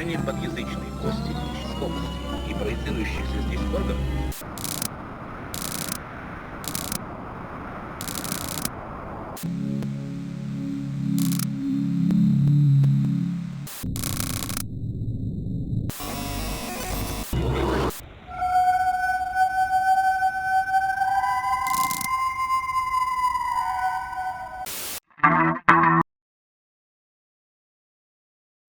поражение подъязычной кости и скобности и проецирующихся здесь органов.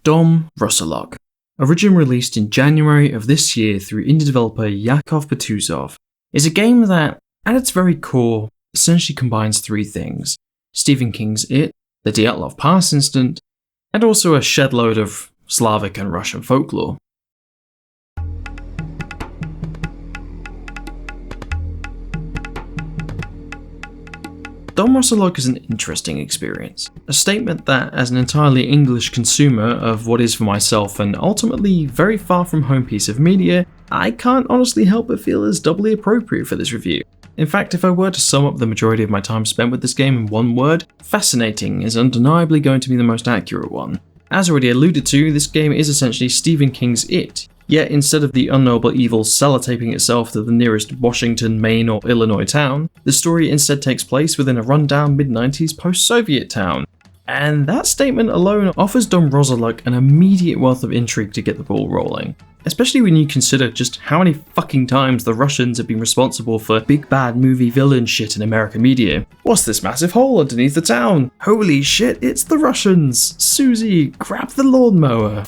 DOM RUSALOK, originally released in January of this year through indie developer Yakov Butuzov, is a game that, at its very core, essentially combines three things: Stephen King's It, the Dyatlov Pass incident, and also a shed load of Slavic and Russian folklore. DOM RUSALok is an interesting experience, a statement that, as an entirely English consumer of what is for myself an ultimately very far from home piece of media, I can't honestly help but feel is doubly appropriate for this review. In fact, if I were to sum up the majority of my time spent with this game in one word, fascinating is undeniably going to be the most accurate one. As already alluded to, this game is essentially Stephen King's It, yet instead of the unknowable evil sellotaping itself to the nearest Washington, Maine or Illinois town, the story instead takes place within a rundown mid-90s post-Soviet town. And that statement alone offers DOM RUSALok an immediate wealth of intrigue to get the ball rolling, especially when you consider just how many fucking times the Russians have been responsible for big bad movie villain shit in American media. What's this massive hole underneath the town? Holy shit, it's the Russians! Susie, grab the lawnmower!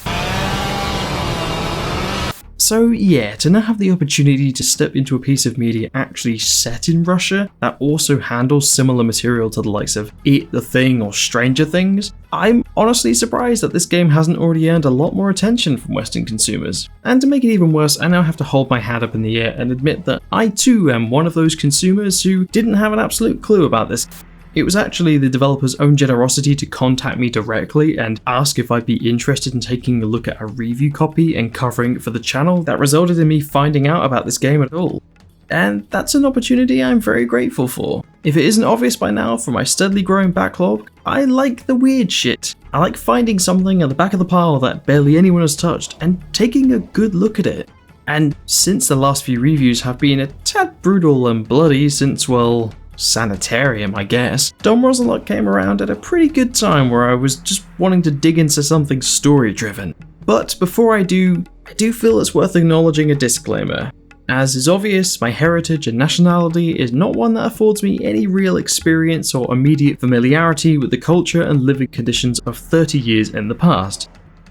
So yeah, to now have the opportunity to step into a piece of media actually set in Russia that also handles similar material to the likes of It, The Thing or Stranger Things, I'm honestly surprised that this game hasn't already earned a lot more attention from Western consumers. And to make it even worse, I now have to hold my hat up in the air and admit that I too am one of those consumers who didn't have an absolute clue about this. It was actually the developer's own generosity to contact me directly and ask if I'd be interested in taking a look at a review copy and covering it for the channel that resulted in me finding out about this game at all. And that's an opportunity I'm very grateful for. If it isn't obvious by now from my steadily growing backlog, I like the weird shit. I like finding something at the back of the pile that barely anyone has touched and taking a good look at it. And since the last few reviews have been a tad brutal and bloody since, well, sanitarium, I guess, DOM RUSALok came around at a pretty good time where I was just wanting to dig into something story-driven. But before I do feel it's worth acknowledging a disclaimer. As is obvious, my heritage and nationality is not one that affords me any real experience or immediate familiarity with the culture and living conditions of 30 years in the past.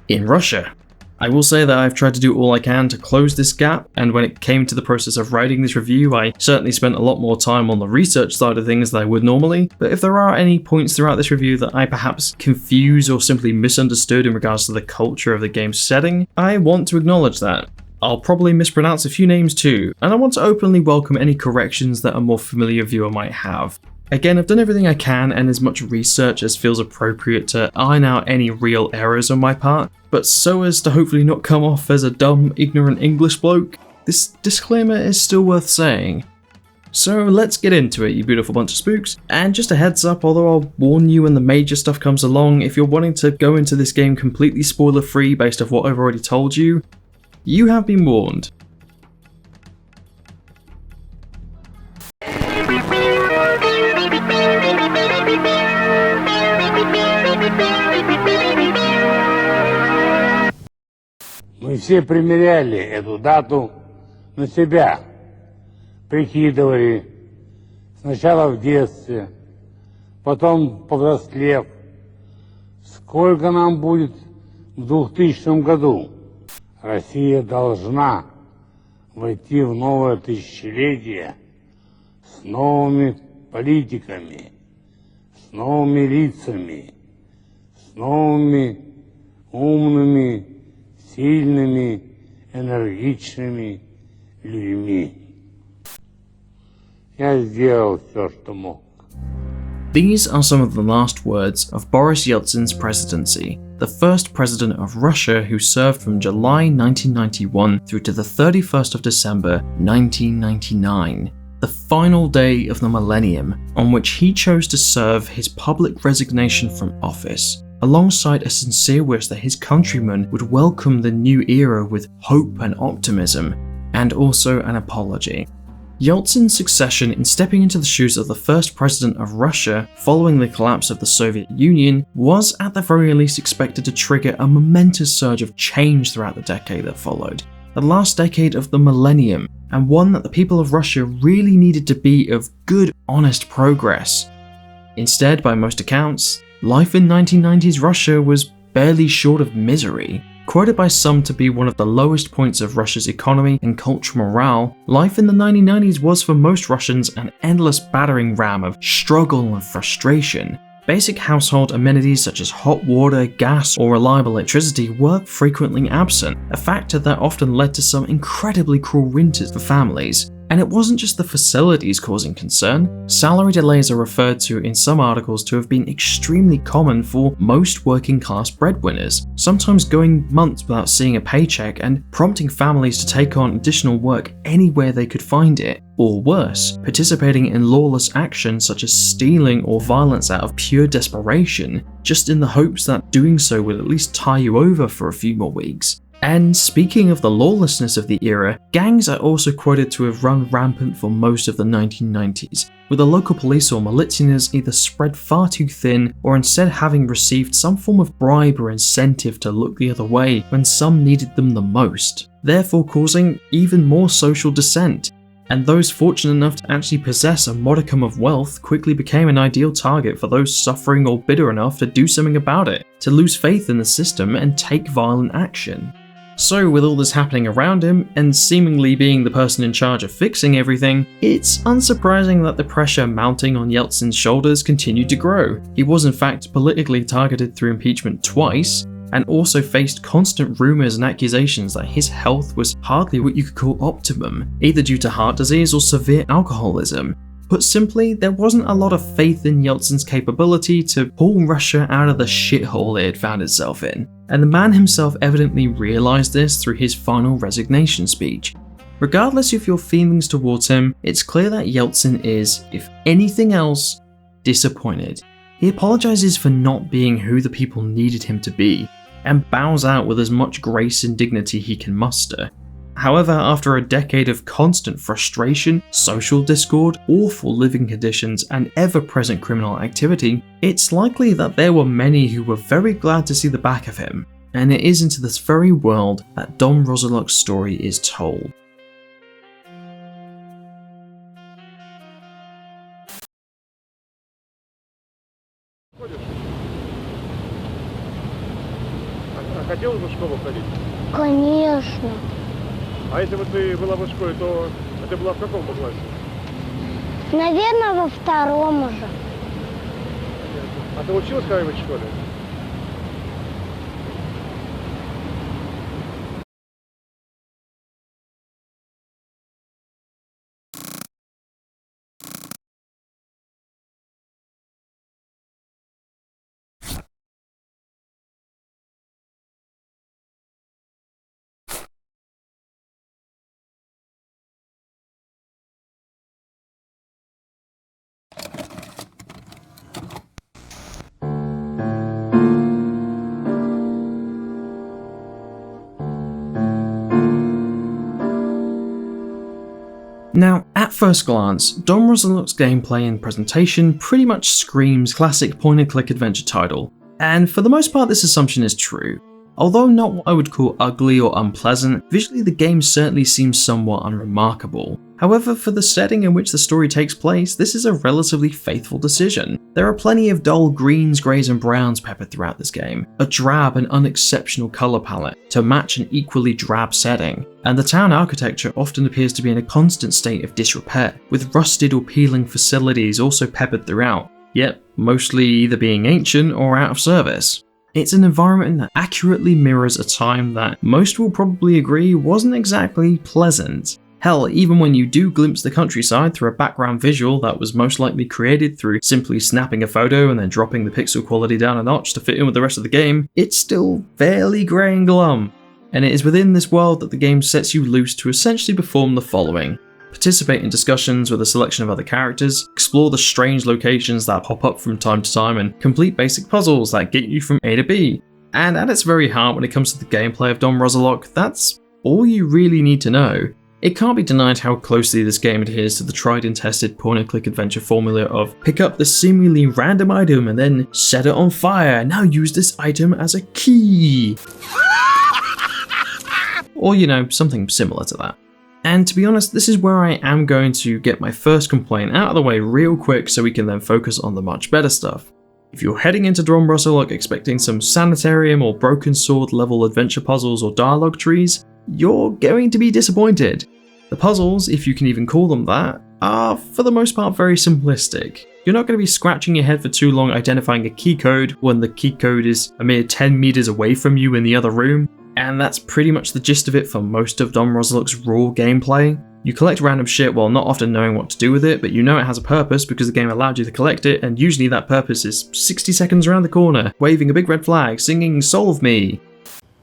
In Russia. I will say that I've tried to do all I can to close this gap, and when it came to the process of writing this review, I certainly spent a lot more time on the research side of things than I would normally, but if there are any points throughout this review that I perhaps confused or simply misunderstood in regards to the culture of the game's setting, I want to acknowledge that. I'll probably mispronounce a few names too, and I want to openly welcome any corrections that a more familiar viewer might have. Again, I've done everything I can and as much research as feels appropriate to iron out any real errors on my part, but so as to hopefully not come off as a dumb, ignorant English bloke, this disclaimer is still worth saying. So let's get into it, you beautiful bunch of spooks, and just a heads up, although I'll warn you when the major stuff comes along, if you're wanting to go into this game completely spoiler free based off what I've already told you, you have been warned. Мы все примеряли эту дату на себя, прикидывали, сначала в детстве, потом повзрослев, сколько нам будет в 2000 году. Россия должна войти в новое тысячелетие с новыми политиками, с новыми лицами, с новыми умными, сильными, энергичными людьми. Я сделал все, что мог. These are some of the last words of Boris Yeltsin's presidency, the first president of Russia who served from July 1991 through to the 31st of December 1999, the final day of the millennium on which he chose to serve his public resignation from office. alongside a sincere wish that his countrymen would welcome the new era with hope and optimism, and also an apology. Yeltsin's succession in stepping into the shoes of the first president of Russia following the collapse of the Soviet Union was at the very least expected to trigger a momentous surge of change throughout the decade that followed, the last decade of the millennium, and one that the people of Russia really needed to be of good, honest progress. Instead, by most accounts, life in 1990s Russia was barely short of misery. Quoted by some to be one of the lowest points of Russia's economy and cultural morale, life in the 1990s was for most Russians an endless battering ram of struggle and frustration. Basic household amenities such as hot water, gas, or reliable electricity were frequently absent, a factor that often led to some incredibly cruel winters for families. And it wasn't just the facilities causing concern. Salary delays are referred to in some articles to have been extremely common for most working class breadwinners, sometimes going months without seeing a paycheck and prompting families to take on additional work anywhere they could find it, or worse, participating in lawless actions such as stealing or violence out of pure desperation, just in the hopes that doing so would at least tie you over for a few more weeks. And speaking of the lawlessness of the era, gangs are also quoted to have run rampant for most of the 1990s, with the local police or militias either spread far too thin or instead having received some form of bribe or incentive to look the other way when some needed them the most, therefore causing even more social dissent. And those fortunate enough to actually possess a modicum of wealth quickly became an ideal target for those suffering or bitter enough to do something about it, to lose faith in the system and take violent action. So with all this happening around him, and seemingly being the person in charge of fixing everything, it's unsurprising that the pressure mounting on Yeltsin's shoulders continued to grow. He was in fact politically targeted through impeachment twice, and also faced constant rumours and accusations that his health was hardly what you could call optimum, either due to heart disease or severe alcoholism. Put simply, there wasn't a lot of faith in Yeltsin's capability to pull Russia out of the shithole it had found itself in, and the man himself evidently realised this through his final resignation speech. Regardless of your feelings towards him, it's clear that Yeltsin is, if anything else, disappointed. He apologises for not being who the people needed him to be, and bows out with as much grace and dignity he can muster. However, after a decade of constant frustration, social discord, awful living conditions, and ever-present criminal activity, it's likely that there were many who were very glad to see the back of him, and it is into this very world that DOM RUSALOK's story is told. Хотела бы в школу ходить? Конечно. А если бы ты была в школе, то ты была в каком классе? Наверное, во втором уже. А ты училась когда-нибудь в школе? Now, at first glance, DOM RUSALOK's gameplay and presentation pretty much screams classic point-and-click adventure title, and for the most part this assumption is true. Although not what I would call ugly or unpleasant, visually the game certainly seems somewhat unremarkable. However, for the setting in which the story takes place, this is a relatively faithful decision. There are plenty of dull greens, greys and browns peppered throughout this game, a drab and unexceptional colour palette to match an equally drab setting, and the town architecture often appears to be in a constant state of disrepair, with rusted or peeling facilities also peppered throughout, yet mostly either being ancient or out of service. It's an environment that accurately mirrors a time that most will probably agree wasn't exactly pleasant. Hell, even when you do glimpse the countryside through a background visual that was most likely created through simply snapping a photo and then dropping the pixel quality down a notch to fit in with the rest of the game, it's still fairly grey and glum. And it is within this world that the game sets you loose to essentially perform the following. participate in discussions with a selection of other characters, explore the strange locations that pop up from time to time, and complete basic puzzles that get you from A to B. And at its very heart, when it comes to the gameplay of DOM RUSALOK, that's all you really need to know. It can't be denied how closely this game adheres to the tried and tested point-and-click adventure formula of pick up the seemingly random item and then set it on fire, now use this item as a key. Or, something similar to that. And to be honest, this is where I am going to get my first complaint out of the way real quick so we can then focus on the much better stuff. If you're heading into DOM RUSALOK expecting some Sanitarium or Broken Sword level adventure puzzles or dialogue trees, you're going to be disappointed. The puzzles, if you can even call them that, are for the most part very simplistic. You're not going to be scratching your head for too long identifying a key code when the key code is a mere 10 meters away from you in the other room, and that's pretty much the gist of it for most of DOM RUSALOK's raw gameplay. You collect random shit while not often knowing what to do with it, but you know it has a purpose because the game allowed you to collect it, and usually that purpose is 60 seconds around the corner, waving a big red flag, singing "Solve Me."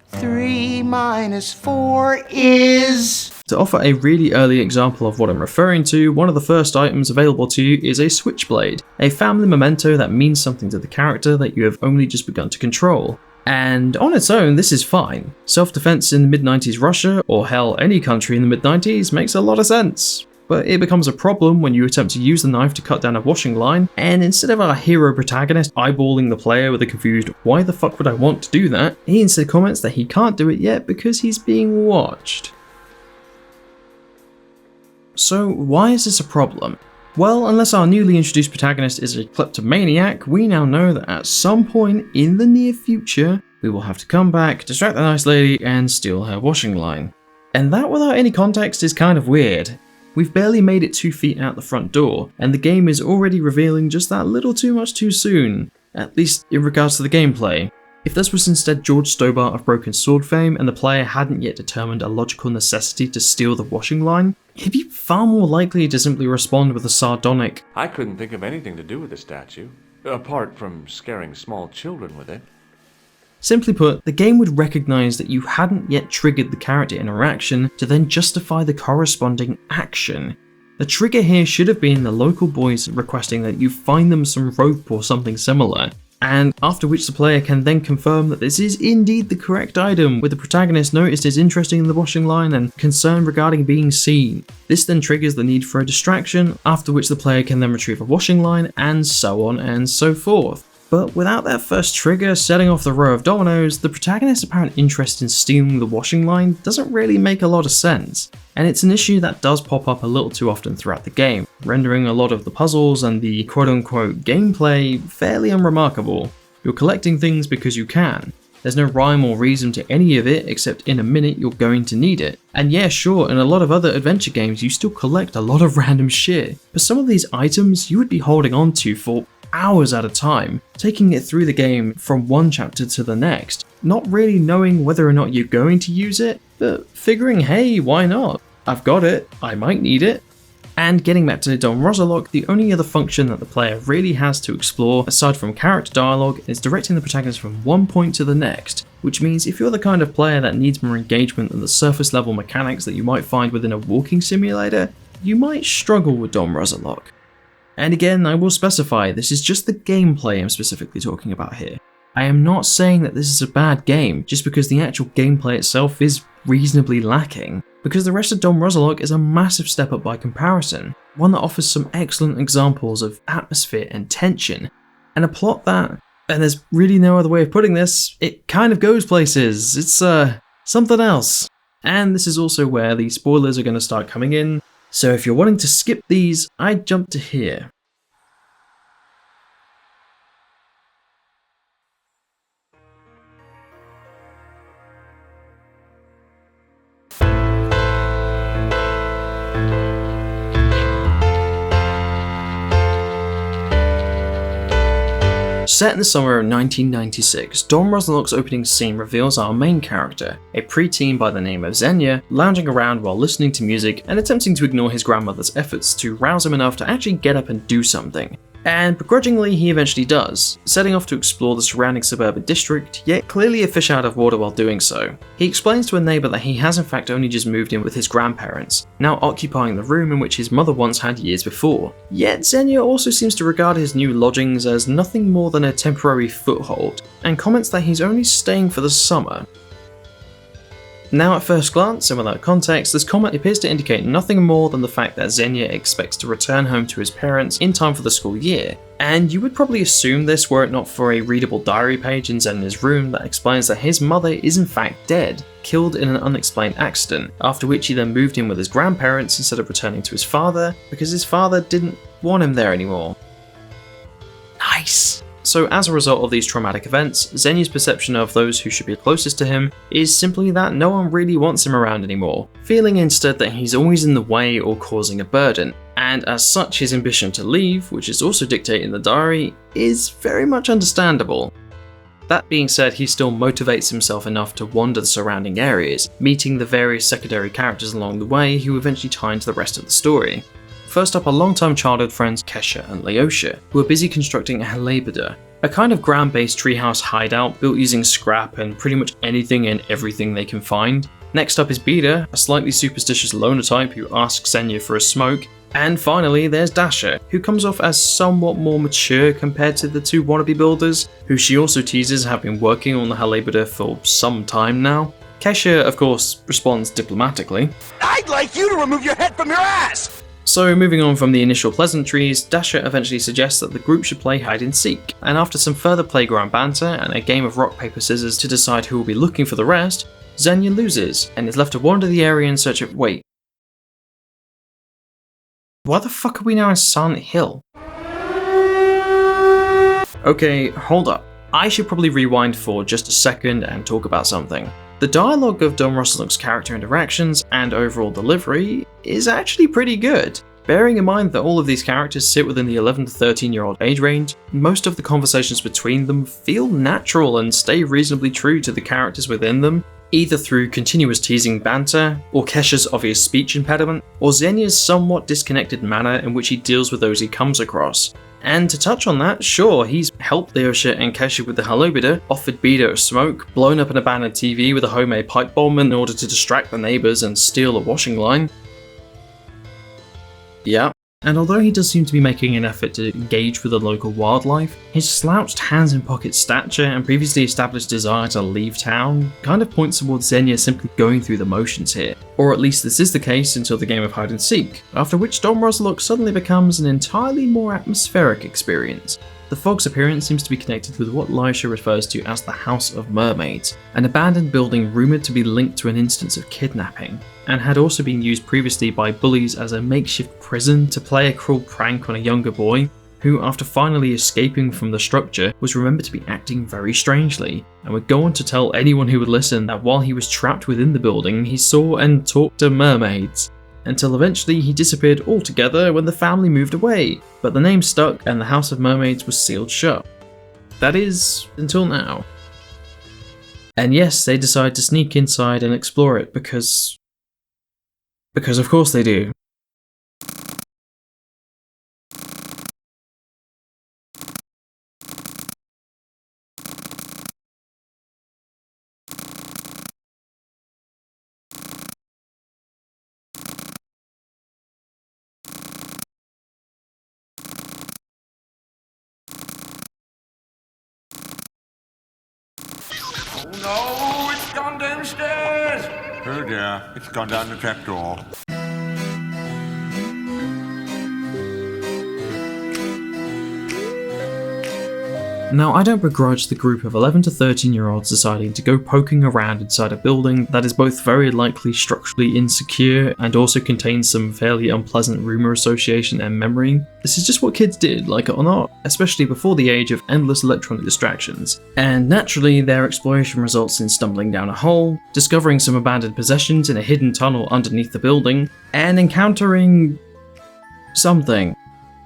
3 minus 4 is... To offer a really early example of what I'm referring to, one of the first items available to you is a switchblade, a family memento that means something to the character that you have only just begun to control. And on its own, this is fine. Self-defense in the mid-90s Russia, or hell, any country in the mid-90s, makes a lot of sense. But it becomes a problem when you attempt to use the knife to cut down a washing line, and instead of our hero protagonist eyeballing the player with a confused "why the fuck would I want to do that?", he instead comments that he can't do it yet because he's being watched. So why is this a problem? Well, unless our newly introduced protagonist is a kleptomaniac, we now know that at some point in the near future, we will have to come back, distract the nice lady, and steal her washing line. And that without any context is kind of weird. We've barely made it 2 feet out the front door, and the game is already revealing just that little too much too soon, at least in regards to the gameplay. If this was instead George Stobart of Broken Sword fame and the player hadn't yet determined a logical necessity to steal the washing line, he'd be far more likely to simply respond with a sardonic, I couldn't think of anything to do with the statue, apart from scaring small children with it. Simply put, the game would recognise that you hadn't yet triggered the character interaction to then justify the corresponding action. The trigger here should have been the local boys requesting that you find them some rope or something similar, and after which the player can then confirm that this is indeed the correct item, with the protagonist noticed as interesting in the washing line and concerned regarding being seen. This then triggers the need for a distraction, after which the player can then retrieve a washing line, and so on and so forth. But without that first trigger setting off the row of dominoes, the protagonist's apparent interest in stealing the washing line doesn't really make a lot of sense, and it's an issue that does pop up a little too often throughout the game, rendering a lot of the puzzles and the quote-unquote gameplay fairly unremarkable. You're collecting things because you can. There's no rhyme or reason to any of it except in a minute you're going to need it. And yeah, sure, in a lot of other adventure games you still collect a lot of random shit, but some of these items you would be holding on to for hours at a time, taking it through the game from one chapter to the next, not really knowing whether or not you're going to use it, but figuring, hey, why not? I've got it, I might need it. And getting back to DOM RUSALOK, the only other function that the player really has to explore, aside from character dialogue, is directing the protagonist from one point to the next, which means if you're the kind of player that needs more engagement than the surface level mechanics that you might find within a walking simulator, you might struggle with DOM RUSALOK. And again, I will specify, this is just the gameplay I'm specifically talking about here. I am not saying that this is a bad game, just because the actual gameplay itself is reasonably lacking, because the rest of DOM RUSALOK is a massive step up by comparison, one that offers some excellent examples of atmosphere and tension, and a plot that, and there's really no other way of putting this, it kind of goes places, it's something else. And this is also where the spoilers are going to start coming in, so if you're wanting to skip these, I'd jump to here. Set in the summer of 1996, DOM RUSALOK's opening scene reveals our main character, a preteen by the name of Xenia, lounging around while listening to music and attempting to ignore his grandmother's efforts to rouse him enough to actually get up and do something. And begrudgingly he eventually does, setting off to explore the surrounding suburban district, yet clearly a fish out of water while doing so. He explains to a neighbour that he has in fact only just moved in with his grandparents, now occupying the room in which his mother once had years before. Yet Xenia also seems to regard his new lodgings as nothing more than a temporary foothold, and comments that he's only staying for the summer. Now at first glance, and without context, this comment appears to indicate nothing more than the fact that Xenia expects to return home to his parents in time for the school year, and you would probably assume this were it not for a readable diary page in Xenia's room that explains that his mother is in fact dead, killed in an unexplained accident, after which he then moved in with his grandparents instead of returning to his father, because his father didn't want him there anymore. Nice! So as a result of these traumatic events, Xenia's perception of those who should be closest to him is simply that no one really wants him around anymore, feeling instead that he's always in the way or causing a burden, and as such his ambition to leave, which is also dictated in the diary, is very much understandable. That being said, he still motivates himself enough to wander the surrounding areas, meeting the various secondary characters along the way who eventually tie into the rest of the story. First up are longtime childhood friends Kesha and Leosha, who are busy constructing a halabada, a kind of ground-based treehouse hideout built using scrap and pretty much anything and everything they can find. Next up is Bida, a slightly superstitious loner type who asks Xenia for a smoke. And finally there's Dasha, who comes off as somewhat more mature compared to the two wannabe builders, who she also teases have been working on the halabada for some time now. Kesha, of course, responds diplomatically. I'd like you to remove your head from your ass! So moving on from the initial pleasantries, Dasha eventually suggests that the group should play hide and seek, and after some further playground banter and a game of rock paper scissors to decide who will be looking for the rest, Xenia loses and is left to wander the area in search of— wait. Why the fuck are we now in Silent Hill? Okay, hold up. I should probably rewind for just a second and talk about something. The dialogue of DOM RUSALOK's character interactions and overall delivery is actually pretty good. Bearing in mind that all of these characters sit within the 11 to 13 year old age range, most of the conversations between them feel natural and stay reasonably true to the characters within them, either through continuous teasing banter, or Kesha's obvious speech impediment, or Xenia's somewhat disconnected manner in which he deals with those he comes across. And to touch on that, sure, he's helped Leosha and Kesha with the halabada, offered Bida a smoke, blown up an abandoned TV with a homemade pipe bomb in order to distract the neighbours and steal a washing line. Yeah. And although he does seem to be making an effort to engage with the local wildlife, his slouched hands-in-pocket stature and previously established desire to leave town kind of points towards Xenia simply going through the motions here. Or at least this is the case until the game of hide and seek, after which DOM RUSALOK suddenly becomes an entirely more atmospheric experience. The fog's appearance seems to be connected with what Leosha refers to as the House of Mermaids, an abandoned building rumoured to be linked to an instance of kidnapping, and had also been used previously by bullies as a makeshift prison to play a cruel prank on a younger boy, who after finally escaping from the structure was remembered to be acting very strangely, and would go on to tell anyone who would listen that while he was trapped within the building he saw and talked to mermaids, until eventually he disappeared altogether when the family moved away, but the name stuck and the House of Mermaids was sealed shut. That is, until now. And yes, they decide to sneak inside and explore it because of course they do. No, it's gone downstairs! Oh dear, it's gone down the trapdoor. Now, I don't begrudge the group of 11 to 13 year olds deciding to go poking around inside a building that is both very likely structurally insecure and also contains some fairly unpleasant rumour association and memory. This is just what kids did, like it or not, especially before the age of endless electronic distractions. And naturally, their exploration results in stumbling down a hole, discovering some abandoned possessions in a hidden tunnel underneath the building, and encountering something.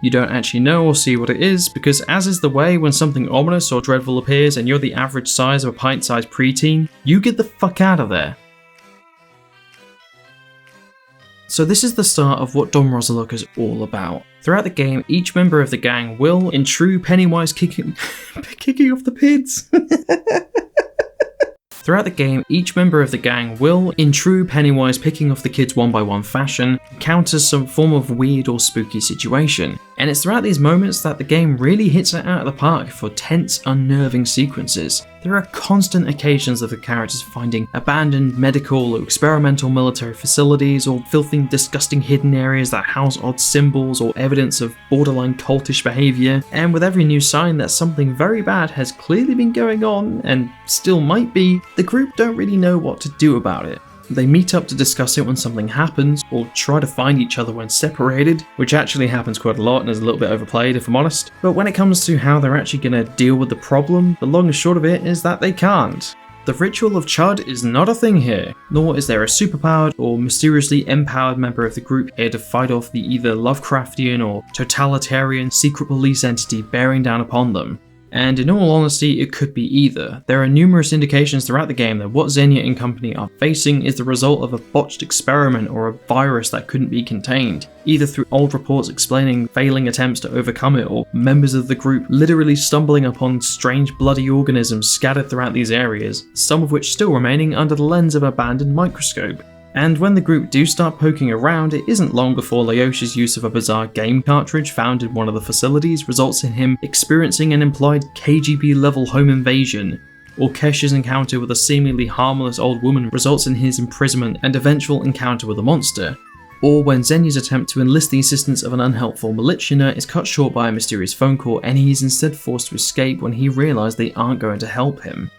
You don't actually know or see what it is, because as is the way when something ominous or dreadful appears and you're the average size of a pint-sized preteen, you get the fuck out of there. So this is the start of what DOM RUSALOK is all about. Throughout the game, each member of the gang will, in true Pennywise kicking off the pids. Throughout the game, each member of the gang will, in true Pennywise picking off the kids one by one fashion, encounter some form of weird or spooky situation. And it's throughout these moments that the game really hits it out of the park for tense, unnerving sequences. There are constant occasions of the characters finding abandoned medical or experimental military facilities, or filthy, disgusting hidden areas that house odd symbols or evidence of borderline cultish behaviour, and with every new sign that something very bad has clearly been going on, and still might be, the group don't really know what to do about it. They meet up to discuss it when something happens, or try to find each other when separated, which actually happens quite a lot and is a little bit overplayed if I'm honest. But when it comes to how they're actually going to deal with the problem, the long and short of it is that they can't. The ritual of Chud is not a thing here, nor is there a superpowered or mysteriously empowered member of the group here to fight off the either Lovecraftian or totalitarian secret police entity bearing down upon them. And in all honesty, it could be either. There are numerous indications throughout the game that what Xenia and company are facing is the result of a botched experiment or a virus that couldn't be contained, either through old reports explaining failing attempts to overcome it, or members of the group literally stumbling upon strange bloody organisms scattered throughout these areas, some of which still remaining under the lens of an abandoned microscope. And when the group do start poking around, it isn't long before Lyosha's use of a bizarre game cartridge found in one of the facilities results in him experiencing an implied KGB-level home invasion, or Kesh's encounter with a seemingly harmless old woman results in his imprisonment and eventual encounter with a monster, or when Xenia's attempt to enlist the assistance of an unhelpful militianer is cut short by a mysterious phone call and he is instead forced to escape when he realises they aren't going to help him.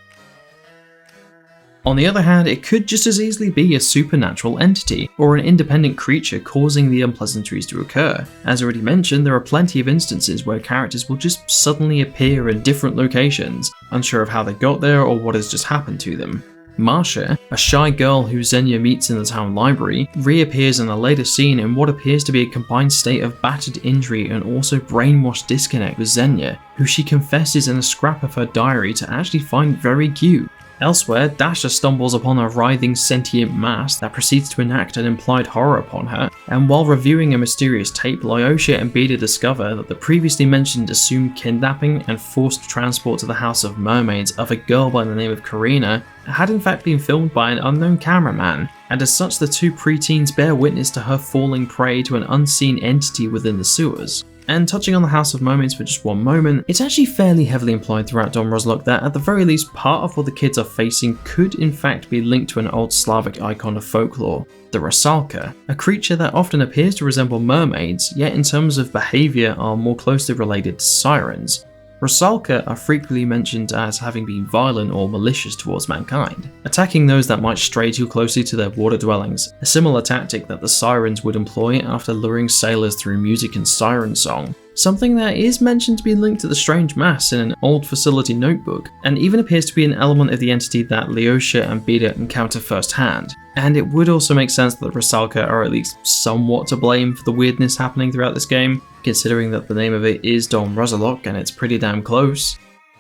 On the other hand, it could just as easily be a supernatural entity, or an independent creature causing the unpleasantries to occur. As already mentioned, there are plenty of instances where characters will just suddenly appear in different locations, unsure of how they got there or what has just happened to them. Marcia, a shy girl who Xenia meets in the town library, reappears in a later scene in what appears to be a combined state of battered injury and also brainwashed disconnect with Xenia, who she confesses in a scrap of her diary to actually find very cute. Elsewhere, Dasha stumbles upon a writhing sentient mass that proceeds to enact an implied horror upon her, and while reviewing a mysterious tape, Lyosha and Beta discover that the previously mentioned assumed kidnapping and forced transport to the House of Mermaids of a girl by the name of Karina had in fact been filmed by an unknown cameraman, and as such the two preteens bear witness to her falling prey to an unseen entity within the sewers. And touching on the House of Mermaids for just one moment, it's actually fairly heavily implied throughout DOM RUSALOK that at the very least part of what the kids are facing could in fact be linked to an old Slavic icon of folklore, the Rusalka, a creature that often appears to resemble mermaids, yet in terms of behaviour are more closely related to sirens. Rusalka are frequently mentioned as having been violent or malicious towards mankind, attacking those that might stray too closely to their water dwellings, a similar tactic that the sirens would employ after luring sailors through music and siren song. Something that is mentioned to be linked to the strange mass in an old facility notebook, and even appears to be an element of the entity that Lyosha and Beta encounter firsthand. And it would also make sense that the Rusalka are at least somewhat to blame for the weirdness happening throughout this game, considering that the name of it is DOM RUSALOK and it's pretty damn close.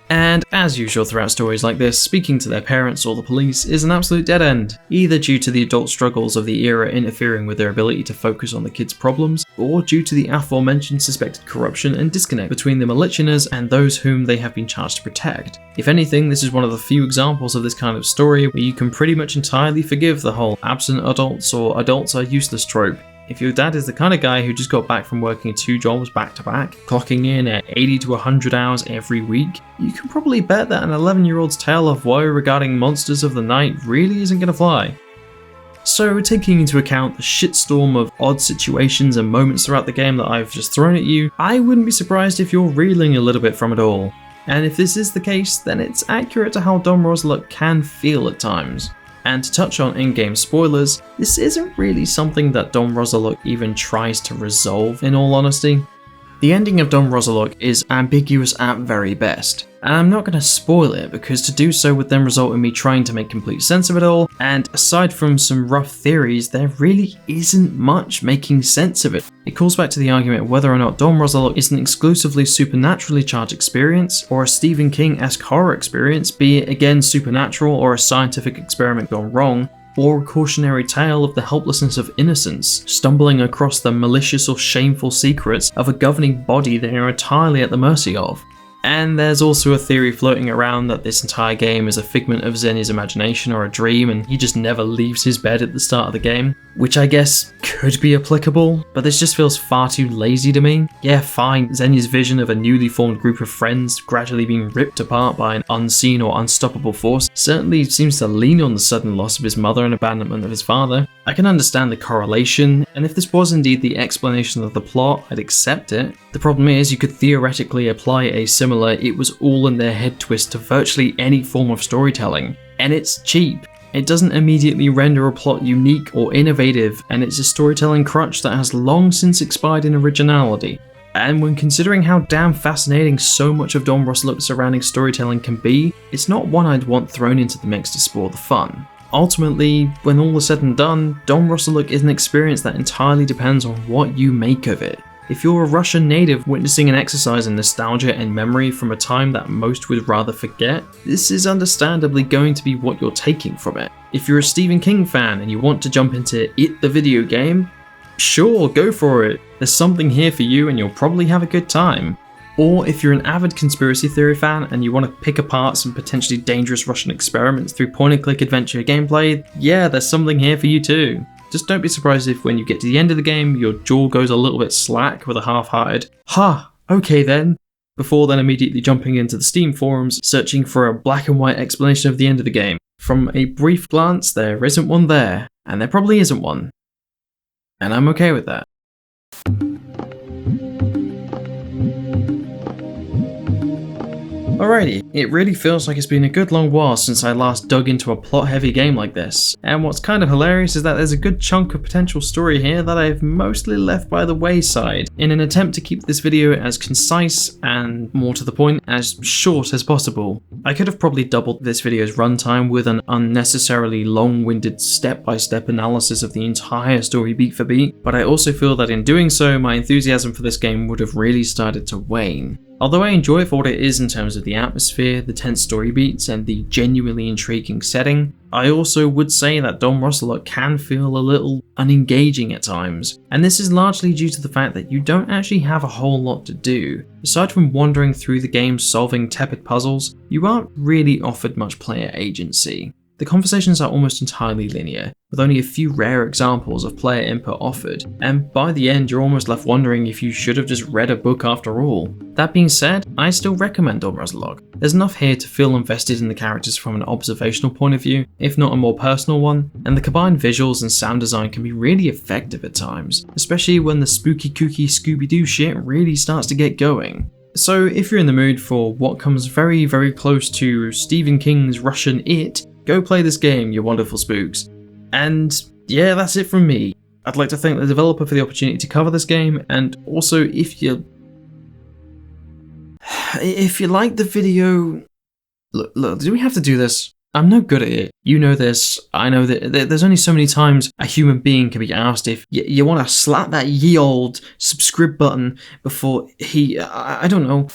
And as usual throughout stories like this, speaking to their parents or the police is an absolute dead end, either due to the adult struggles of the era interfering with their ability to focus on the kids' problems, or due to the aforementioned suspected corruption and disconnect between the militianers and those whom they have been charged to protect. If anything, this is one of the few examples of this kind of story where you can pretty much entirely forgive the whole absent adults or adults are useless trope. If your dad is the kind of guy who just got back from working 2 jobs back to back, clocking in at 80 to 100 hours every week, you can probably bet that an 11-year-old's tale of woe regarding monsters of the night really isn't going to fly. So, taking into account the shitstorm of odd situations and moments throughout the game that I've just thrown at you, I wouldn't be surprised if you're reeling a little bit from it all. And if this is the case, then it's accurate to how DOM RUSALOK can feel at times. And to touch on in-game spoilers, this isn't really something that DOM RUSALOK even tries to resolve, in all honesty. The ending of DOM RUSALOK is ambiguous at very best, and I'm not going to spoil it because to do so would then result in me trying to make complete sense of it all, and aside from some rough theories, there really isn't much making sense of it. It calls back to the argument whether or not DOM RUSALOK is an exclusively supernaturally charged experience, or a Stephen King-esque horror experience, be it again supernatural or a scientific experiment gone wrong, or a cautionary tale of the helplessness of innocence, stumbling across the malicious or shameful secrets of a governing body they are entirely at the mercy of. And there's also a theory floating around that this entire game is a figment of Zenny's imagination or a dream, and he just never leaves his bed at the start of the game, which I guess could be applicable, but this just feels far too lazy to me. Yeah, fine, Zenya's vision of a newly formed group of friends gradually being ripped apart by an unseen or unstoppable force certainly seems to lean on the sudden loss of his mother and abandonment of his father. I can understand the correlation, and if this was indeed the explanation of the plot, I'd accept it. The problem is, you could theoretically apply a similar it was all in their head twist to virtually any form of storytelling, and it's cheap. It doesn't immediately render a plot unique or innovative, and it's a storytelling crutch that has long since expired in originality. And when considering how damn fascinating so much of DOM RUSALOK's surrounding storytelling can be, it's not one I'd want thrown into the mix to spoil the fun. Ultimately, when all is said and done, DOM RUSALOK is an experience that entirely depends on what you make of it. If you're a Russian native witnessing an exercise in nostalgia and memory from a time that most would rather forget, this is understandably going to be what you're taking from it. If you're a Stephen King fan and you want to jump into It the video game, sure, go for it. There's something here for you and you'll probably have a good time. Or if you're an avid conspiracy theory fan and you want to pick apart some potentially dangerous Russian experiments through point-and-click adventure gameplay, yeah, there's something here for you too. Just don't be surprised if when you get to the end of the game, your jaw goes a little bit slack with a half-hearted, "Ha, okay then," before then immediately jumping into the Steam forums, searching for a black and white explanation of the end of the game. From a brief glance, there isn't one there, and there probably isn't one. And I'm okay with that. Alrighty, it really feels like it's been a good long while since I last dug into a plot-heavy game like this, and what's kind of hilarious is that there's a good chunk of potential story here that I've mostly left by the wayside, in an attempt to keep this video as concise and, more to the point, as short as possible. I could have probably doubled this video's runtime with an unnecessarily long-winded step-by-step analysis of the entire story beat for beat, but I also feel that in doing so, my enthusiasm for this game would have really started to wane. Although I enjoy it for what it is in terms of the atmosphere, the tense story beats, and the genuinely intriguing setting, I also would say that DOM RUSALOK can feel a little unengaging at times, and this is largely due to the fact that you don't actually have a whole lot to do. Aside from wandering through the game solving tepid puzzles, you aren't really offered much player agency. The conversations are almost entirely linear, with only a few rare examples of player input offered, and by the end you're almost left wondering if you should have just read a book after all. That being said, I still recommend DOM RUSALOK. There's enough here to feel invested in the characters from an observational point of view, if not a more personal one, and the combined visuals and sound design can be really effective at times, especially when the spooky kooky Scooby-Doo shit really starts to get going. So if you're in the mood for what comes very, very close to Stephen King's Russian It, go play this game, you wonderful spooks. And yeah, that's it from me. I'd like to thank the developer for the opportunity to cover this game, and also if you like the video, look, do we have to do this? I'm no good at it. You know this. I know that there's only so many times a human being can be asked if you want to slap that ye old subscribe button before he, I don't know.